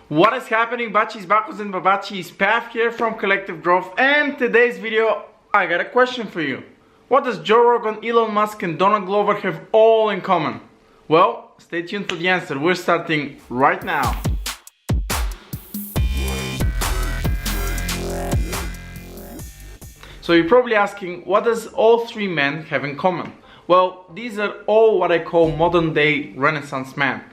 What is happening, Bachis, Bacos and Babachis? Path here from Collective Growth, and today's video I got a question for you. What does Joe Rogan, Elon Musk and Donald Glover have all in common? Well, stay tuned for the answer. We're starting right now. So you're probably asking, what does all three men have in common? Well, these are all what I call modern day Renaissance man.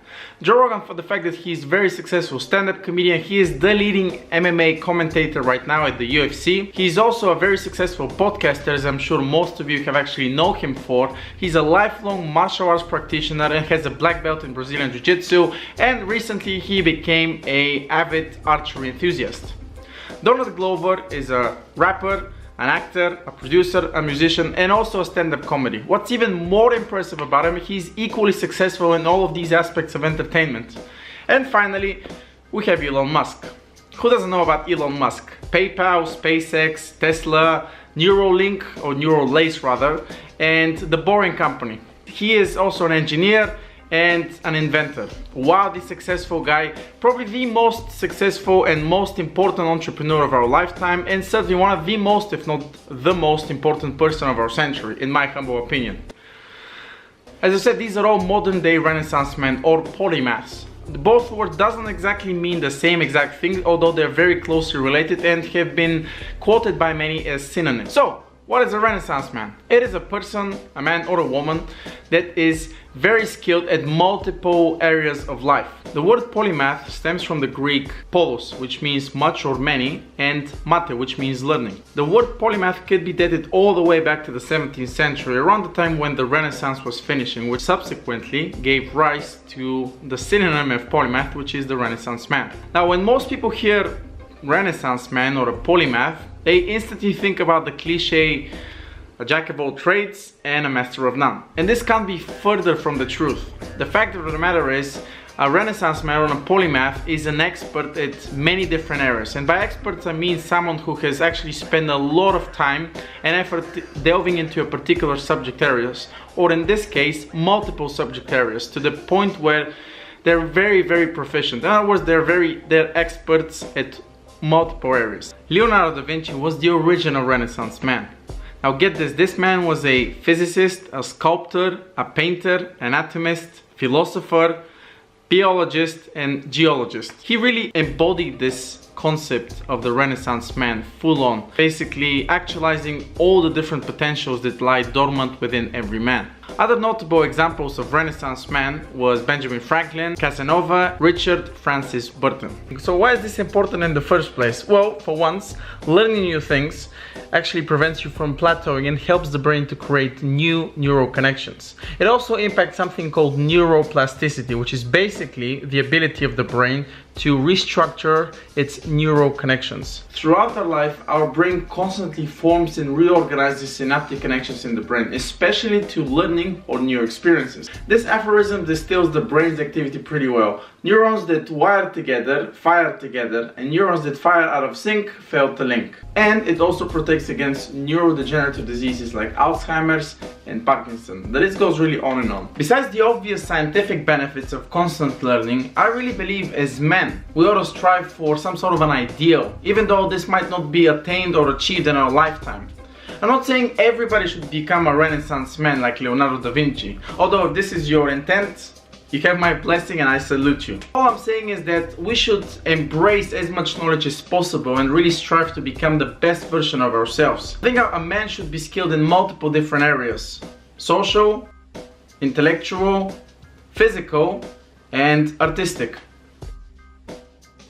Joe Rogan, for the fact that he's very successful stand-up comedian, he is the leading MMA commentator right now at the UFC. He's also a very successful podcaster, as I'm sure most of you have actually known him for. He's a lifelong martial arts practitioner and has a black belt in Brazilian Jiu-Jitsu, and recently he became an avid archery enthusiast. Donald Glover is a rapper, an actor, a producer, a musician, and also a stand-up comedy. What's even more impressive about him, he's equally successful in all of these aspects of entertainment. And finally, we have Elon Musk. Who doesn't know about Elon Musk? PayPal, SpaceX, Tesla, Neuralink, or Neuralace rather, and the Boring Company. He is also an engineer and an inventor. Wildly successful guy, probably the most successful and most important entrepreneur of our lifetime, and certainly one of the most, if not the most important person of our century, in my humble opinion. As I said, these are all modern day Renaissance men, or polymaths. Both words doesn't exactly mean the same exact thing, although they're very closely related and have been quoted by many as synonyms. So, what is a Renaissance man? It is a person, a man or a woman, that is very skilled at multiple areas of life. The word polymath stems from the Greek polos, which means much or many, and mate, which means learning. The word polymath could be dated all the way back to the 17th century, around the time when the Renaissance was finishing, which subsequently gave rise to the synonym of polymath, which is the Renaissance man. Now, when most people hear Renaissance man or a polymath, they instantly think about the cliche, a jack of all trades and a master of none. And this can't be further from the truth. The fact of the matter is, a Renaissance man or a polymath is an expert at many different areas. And by experts I mean someone who has actually spent a lot of time and effort delving into a particular subject areas, or in this case, multiple subject areas, to the point where they're very proficient. In other words, they're experts at multiple areas. Leonardo Da Vinci was the original Renaissance man. Now get this man was a physicist, a sculptor, a painter, anatomist, philosopher, biologist, and geologist. He really embodied this concept of the Renaissance man full on, basically actualizing all the different potentials that lie dormant within every man. Other notable examples of Renaissance man was Benjamin Franklin, Casanova, Richard Francis Burton. So why is this important in the first place? Well, for once, learning new things actually prevents you from plateauing and helps the brain to create new neural connections. It also impacts something called neuroplasticity, which is basically the ability of the brain to restructure its neural connections. Throughout our life, our brain constantly forms and reorganizes synaptic connections in the brain, especially to learning or new experiences. This aphorism distills the brain's activity pretty well. Neurons that wire together fire together, and neurons that fire out of sync fail to link. And it also protects against neurodegenerative diseases like Alzheimer's and Parkinson. The list goes really on and on. Besides the obvious scientific benefits of constant learning, I really believe as men, we ought to strive for some sort of an ideal, even though this might not be attained or achieved in our lifetime. I'm not saying everybody should become a Renaissance man like Leonardo Da Vinci, although if this is your intent, you have my blessing and I salute you. All I'm saying is that we should embrace as much knowledge as possible and really strive to become the best version of ourselves. I think a man should be skilled in multiple different areas: social, intellectual, physical, and artistic.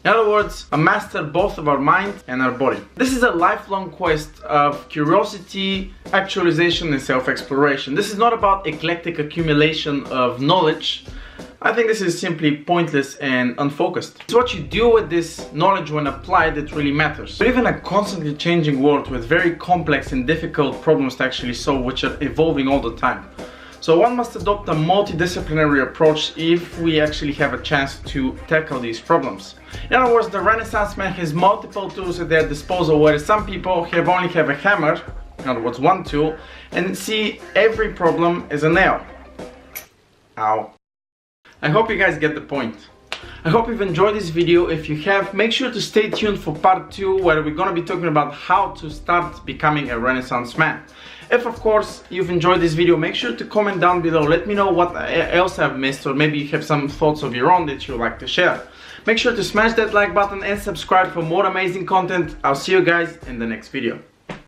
In other words, a master both of our mind and our body. This is a lifelong quest of curiosity, actualization, and self-exploration. This is not about eclectic accumulation of knowledge. I think this is simply pointless and unfocused. It's what you do with this knowledge when applied that really matters. We live in a constantly changing world with very complex and difficult problems to actually solve, which are evolving all the time. So one must adopt a multidisciplinary approach if we actually have a chance to tackle these problems. In other words, the Renaissance man has multiple tools at their disposal, whereas some people only have a hammer, in other words one tool, and see every problem as a nail. Ow. I hope you guys get the point. I hope you've enjoyed this video. If you have, make sure to stay tuned for part 2, where we're gonna be talking about how to start becoming a Renaissance man. If of course you've enjoyed this video, make sure to comment down below. Let me know what else I've missed, or maybe you have some thoughts of your own that you'd like to share. Make sure to smash that like button and subscribe for more amazing content. I'll see you guys in the next video.